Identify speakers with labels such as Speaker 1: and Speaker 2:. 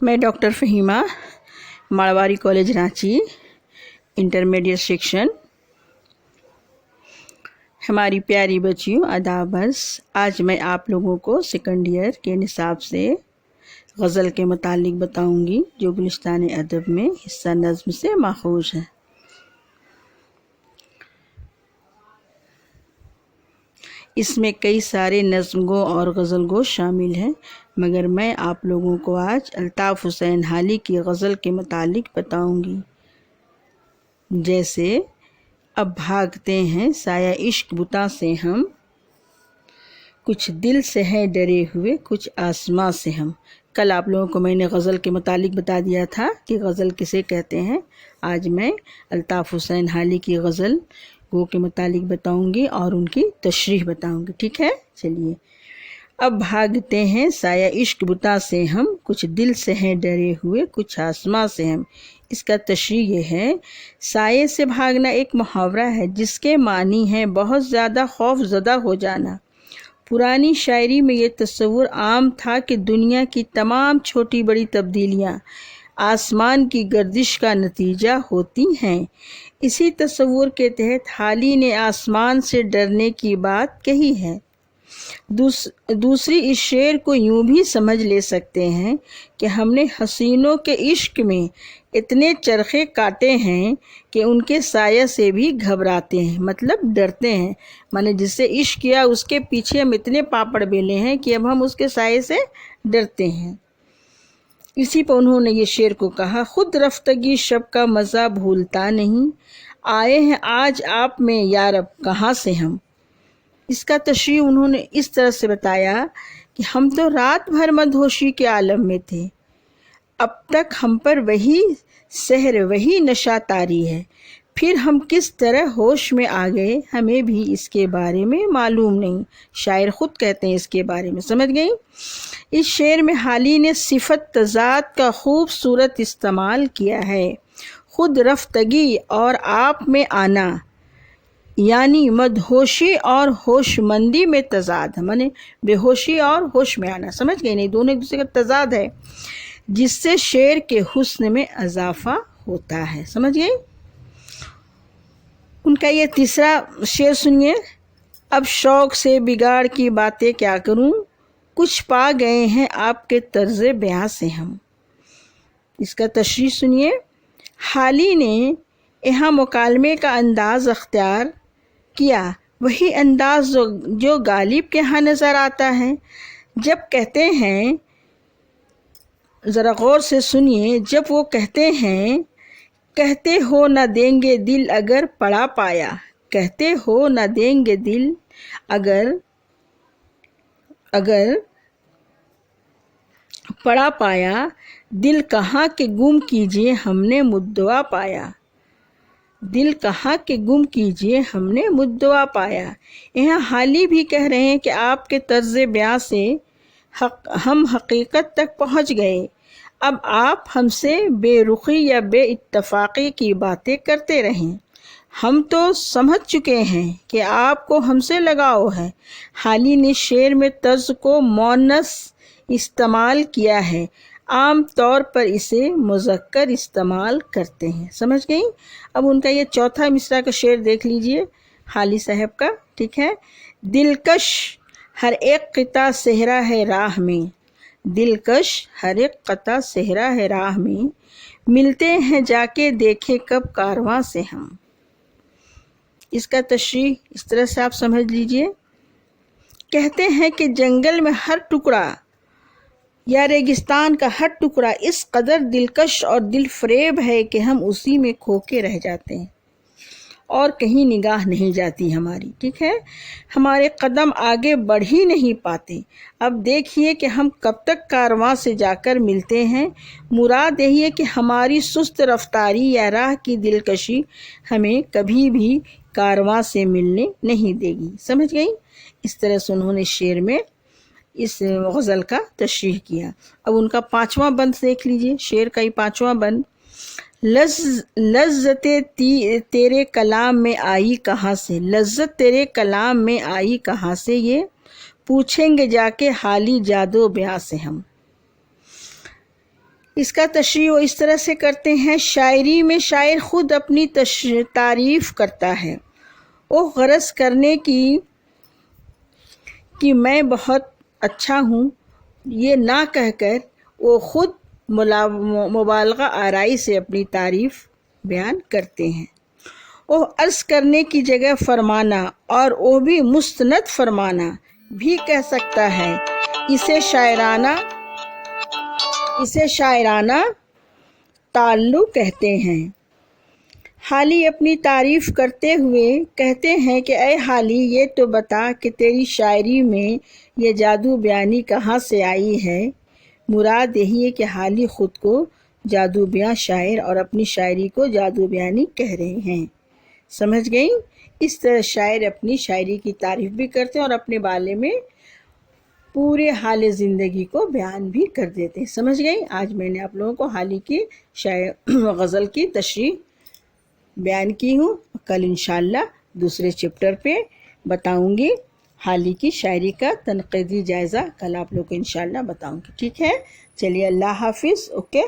Speaker 1: میں doctor Fahima, Marwari college Ranchi, intermediate section. ہماری پیاری بچیوں، آداب عرض۔ آج میں آپ لوگوں کو سیکنڈ ایئر کے نصاب سے غزل کے متعلق بتاؤں گی، جو گلستان ادب میں حصہ نظم سے ماخوذ ہے۔ اس میں کئی سارے نظم گو اور غزل گو شامل ہیں، مگر میں آپ لوگوں کو آج الطاف حسین حالی کی غزل کے متعلق بتاؤں گی، جیسے اب بھاگتے ہیں سایہ عشق بتاں سے ہم، کچھ دل سے ہیں ڈرے ہوئے کچھ آسماں سے ہم۔ کل آپ لوگوں کو میں نے غزل کے متعلق بتا دیا تھا کہ غزل کسے کہتے ہیں۔ آج میں الطاف حسین حالی کی غزل گو کے متعلق بتاؤں گی اور ان کی تشریح بتاؤں گی، ٹھیک ہے؟ چلیے۔ اب بھاگتے ہیں سایہ عشق بتاں سے ہم، کچھ دل سے ہیں ڈرے ہوئے کچھ آسماں سے ہم۔ اس کا تشریح یہ ہے، سائے سے بھاگنا ایک محاورہ ہے جس کے معنی ہے بہت زیادہ خوف زدہ ہو جانا۔ پرانی شاعری میں یہ تصور عام تھا کہ دنیا کی تمام چھوٹی بڑی تبدیلیاں آسمان کی گردش کا نتیجہ ہوتی ہیں۔ اسی تصور کے تحت حالی نے آسمان سے ڈرنے کی بات کہی ہے۔ دوسری اس شعر کو یوں بھی سمجھ لے سکتے ہیں کہ ہم نے حسینوں کے عشق میں اتنے چرخے کاٹے ہیں کہ ان کے سایہ سے بھی گھبراتے ہیں، مطلب ڈرتے ہیں۔ مانے جس سے عشق کیا اس کے پیچھے ہم اتنے پاپڑ بیلے ہیں کہ اب ہم اس کے سائے سے ڈرتے ہیں۔ اسی پر انہوں نے یہ شعر کو کہا، خود رفتگی شب کا مزہ بھولتا نہیں، آئے ہیں آج آپ میں یارب کہاں سے ہم۔ اس کا تشریح انہوں نے اس طرح سے بتایا کہ ہم تو رات بھر مدہوشی کے عالم میں تھے، اب تک ہم پر وہی سحر وہی نشہ طاری ہے، پھر ہم کس طرح ہوش میں آ گئے ہمیں بھی اس کے بارے میں معلوم نہیں۔ شاعر خود کہتے ہیں اس کے بارے میں، سمجھ گئی؟ اس شعر میں حالی نے صفت تضاد کا خوبصورت استعمال کیا ہے۔ خود رفتگی اور آپ میں آنا، یعنی مدہوشی اور ہوش مندی میں تضاد، مانے بے ہوشی اور ہوش میں آنا، سمجھ گئے؟ نہیں، دونوں ایک دوسرے کا تضاد ہے، جس سے شعر کے حسن میں اضافہ ہوتا ہے، سمجھ گئے؟ ان کا یہ تیسرا شعر سنیے، اب شوق سے بگاڑ کی باتیں کیا کروں، کچھ پا گئے ہیں آپ کے طرز بیاں سے ہم۔ اس کا تشریح سنیے، حالی نے یہاں مکالمے کا انداز اختیار کیا، وہی انداز جو غالب کے ہاں نظر آتا ہے جب کہتے ہیں، ذرا غور سے سنیے، جب وہ کہتے ہیں، کہتے ہو نہ دیں گے دل اگر پڑا پایا، کہتے ہو نہ دیں گے دل اگر پڑا پایا، دل کہاں کے گم کیجئے ہم نے مدعا پایا، دل کہاں کے گم کیجئے ہم نے مدعا پایا۔ یہاں حالی بھی کہہ رہے ہیں کہ آپ کے طرز بیاں سے ہم حقیقت تک پہنچ گئے، اب آپ ہم سے بے رخی یا بے اتفاقی کی باتیں کرتے رہیں، ہم تو سمجھ چکے ہیں کہ آپ کو ہم سے لگاؤ ہے۔ حالی نے شعر میں طرز کو مؤنث استعمال کیا ہے، عام طور پر اسے مذکر استعمال کرتے ہیں، سمجھ گئیں؟ اب ان کا یہ چوتھا مصرع کا شعر دیکھ لیجئے حالی صاحب کا، ٹھیک ہے؟ دلکش ہر ایک قطع صحرا ہے راہ میں، دلکش ہر ایک قطع صحرا ہے راہ میں، ملتے ہیں جا کے دیکھے کب کارواں سے ہم۔ اس کا تشریح اس طرح سے آپ سمجھ لیجئے، کہتے ہیں کہ جنگل میں ہر ٹکڑا یا ریگستان کا ہر ٹکڑا اس قدر دلکش اور دل فریب ہے کہ ہم اسی میں کھو کے رہ جاتے ہیں اور کہیں نگاہ نہیں جاتی ہماری، ٹھیک ہے؟ ہمارے قدم آگے بڑھ ہی نہیں پاتے، اب دیکھیے کہ ہم کب تک کارواں سے جا کر ملتے ہیں۔ مراد یہی ہے کہ ہماری سست رفتاری یا راہ کی دلکشی ہمیں کبھی بھی کارواں سے ملنے نہیں دے گی، سمجھ گئیں؟ اس طرح سے انہوں نے شعر میں اس غزل کا تشریح کیا۔ اب ان کا پانچواں بند دیکھ لیجئے، شعر کا ہی پانچواں بند، لذت تیرے کلام میں آئی کہاں سے، لذت تیرے کلام میں آئی کہاں سے، یہ پوچھیں گے جا کے حالی جادو بیاں سے ہم۔ اس کا تشریح وہ اس طرح سے کرتے ہیں، شاعری میں شاعر خود اپنی تعریف کرتا ہے، وہ غرض کرنے کی کہ میں بہت اچھا ہوں یہ نہ کہہ کر وہ خود مبالغہ آرائی سے اپنی تعریف بیان کرتے ہیں۔ وہ عرض کرنے کی جگہ فرمانا اور وہ بھی مستند فرمانا بھی کہہ سکتا ہے، اسے شاعرانہ تعلق کہتے ہیں۔ حالی اپنی تعریف کرتے ہوئے کہتے ہیں کہ اے حالی یہ تو بتا کہ تیری شاعری میں یہ جادو بیانی کہاں سے آئی ہے۔ مراد یہی ہے کہ حالی خود کو جادو بیاں شاعر اور اپنی شاعری کو جادو بیانی کہہ رہے ہیں۔ سمجھ گئیں؟ اس طرح شاعر اپنی شاعری کی تعریف بھی کرتے ہیں اور اپنے بارے میں پورے حال زندگی کو بیان بھی کر دیتے ہیں۔ سمجھ گئیں؟ آج میں نے آپ لوگوں کو حالی کی غزل کی تشریح بیان کی ہوں۔ کل انشاءاللہ دوسرے چیپٹر پہ بتاؤں گی حالی کی شاعری کا تنقیدی جائزہ، کل آپ لوگ کو انشاءاللہ بتاؤں گی، ٹھیک ہے؟ چلیے اللہ حافظ، اوکے۔